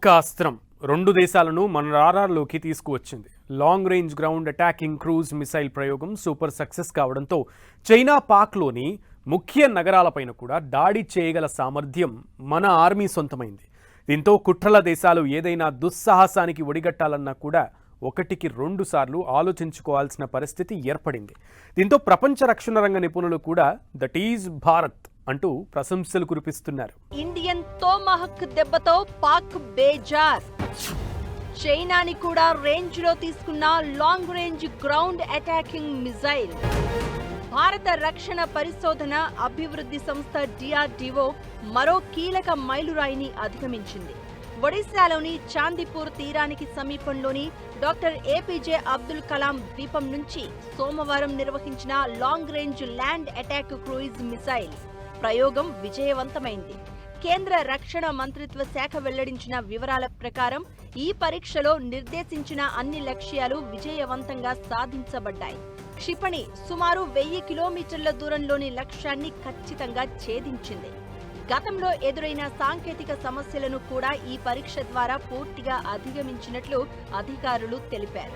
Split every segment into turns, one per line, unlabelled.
ఒక్క అస్త్రం రెండు దేశాలను మన రాడార్లోకి తీసుకువచ్చింది. Long range ground attacking cruise missile ప్రయోగం సూపర్ సక్సెస్ కావడంతో చైనా పాక్లోని ముఖ్య నగరాలపైన కూడా దాడి చేయగల సామర్థ్యం మన ఆర్మీ సొంతమైంది. దీంతో కుట్రల దేశాలు ఏదైనా దుస్సాహసానికి ఒడిగట్టాలన్నా కూడా ఒకటికి రెండు సార్లు ఆలోచించుకోవాల్సిన పరిస్థితి ఏర్పడింది. దీంతో ప్రపంచ రక్షణ రంగ నిపుణులు కూడా దట్ ఈజ్ భారత్ అంటూ ప్రశంసలు కురిపిస్తున్నారు.
ఇండియన్ తోమహక్ దెబ్బతో పాక్ బేజార్. చైనాని కూడా రేంజ్ లో తీసుకున్న long range ground attacking missile. భారత రక్షణ పరిశోధన అభివృద్ధి సంస్థ DRDO మరో కీలక మైలురాయిని అధిగమించింది. ఒడిశాలోని చాందీపూర్ తీరానికి సమీపంలోని డాక్టర్ APJ అబ్దుల్ కలాం ద్వీపం నుంచి సోమవారం నిర్వహించిన long range land attack cruise missile ప్రయోగం విజయవంతమైంది. కేంద్ర రక్షణ మంత్రిత్వ శాఖ వెల్లడించిన వివరాల ప్రకారం ఈ పరీక్షలో నిర్దేశించిన అన్ని లక్ష్యాలు విజయవంతంగా సాధించబడ్డాయి. క్షిపణి సుమారు 1000 కిలోమీటర్ల దూరంలోని లక్ష్యాన్ని ఖచ్చితంగా ఛేదించింది. గతంలో ఎదురైన సాంకేతిక సమస్యలను కూడా ఈ పరీక్ష ద్వారా పూర్తిగా అధిగమించినట్లు అధికారులు తెలిపారు.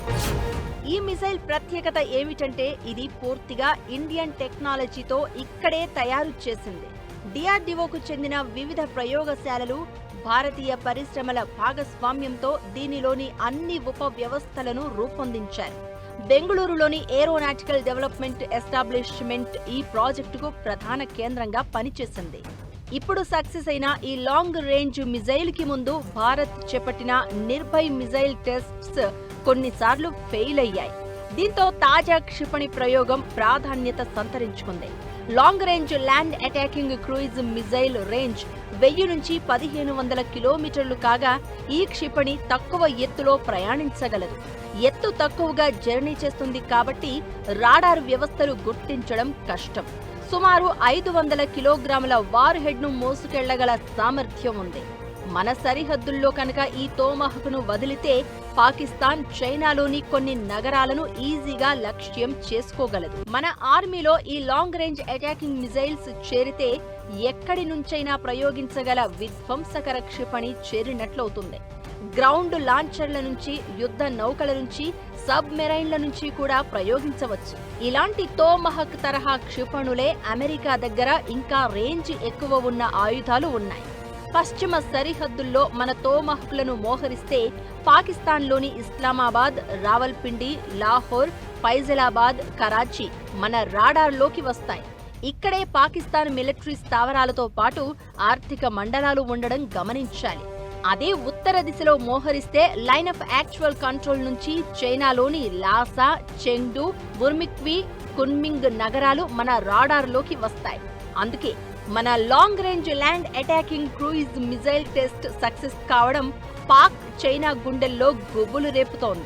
ఈ మిసైల్ ప్రత్యేకత ఏమిటంటే ఇది పూర్తిగా ఇండియన్ టెక్నాలజీతో ఇక్కడే తయారు చేసింది. DRDOకు చెందిన వివిధ ప్రయోగశాలలు, భారతీయ పరిశ్రమల భాగస్వామ్యంతో దీనిలోని అన్ని ఉప వ్యవస్థలను రూపొందించారు. బెంగళూరులోని ఏరోనాటికల్ డెవలప్మెంట్ ఎస్టాబ్లిష్మెంట్ ఈ ప్రాజెక్టుకు ప్రధాన కేంద్రంగా పనిచేసింది. ఇప్పుడు సక్సెస్ అయిన ఈ లాంగ్ రేంజ్ మిజైల్ కి ముందు భారత్ చేపట్టిన నిర్భయ్ మిజైల్ టెస్ట్స్ కొన్నిసార్లు ఫెయిల్ అయ్యాయి. దీంతో తాజా క్షిపణి ప్రయోగం ప్రాధాన్యత సంతరించుకుంది. Long range land attacking cruise missile range 1000 నుంచి 1500 కిలోమీటర్లు కాగా ఈ క్షిపణి తక్కువ ఎత్తులో ప్రయాణించగలదు. ఎత్తు తక్కువగా జర్నీ చేస్తుంది కాబట్టి రాడార్ వ్యవస్థలు గుర్తించడం కష్టం. సుమారు 500 కిలోగ్రాముల వార్ హెడ్ ను మోసుకెళ్లగల సామర్థ్యం ఉంది. మన సరిహద్దుల్లో కనుక ఈ తోమహక్ను వదిలితే పాకిస్తాన్ చైనాలోని కొన్ని నగరాలను ఈజీగా లక్ష్యం చేసుకోగలదు. మన ఆర్మీలో ఈ లాంగ్ రేంజ్ అటాకింగ్ మిజైల్స్ చేరితే ఎక్కడి నుంచైనా ప్రయోగించగల విధ్వంసకర క్షిపణి చేరినట్లవుతుంది. గ్రౌండ్ లాంచర్ల నుంచి, యుద్ధ నౌకల నుంచి, సబ్ మెరైన్ల నుంచి కూడా ప్రయోగించవచ్చు. ఇలాంటి తోమహక్ తరహా క్షిపణులే అమెరికా దగ్గర ఇంకా రేంజ్ ఎక్కువ ఉన్న ఆయుధాలు ఉన్నాయి. పశ్చిమ సరిహద్దుల్లో మన తోమహక్లను మోహరిస్తే పాకిస్తాన్లోని ఇస్లామాబాద్, రావల్పిండి, లాహోర్, ఫైజలాబాద్, కరాచీ మన రాడార్లోకి వస్తాయి. ఇక్కడే పాకిస్తాన్ మిలిటరీ స్థావరాలతో పాటు ఆర్థిక మండలాలు ఉండడం గమనించాలి. అదే ఉత్తర దిశలో మోహరిస్తే లైన్ ఆఫ్ యాక్చువల్ కంట్రోల్ నుంచి చైనాలోని లాసా, చెంగ్డు, బుర్మిక్వి, కున్మింగ్ నగరాలు మన రాడార్లోకి వస్తాయి. అందుకే మన long range land attacking cruise missile test success కావడం పాక్, చైనా గుండెల్లో గుబులు రేపుతోంది.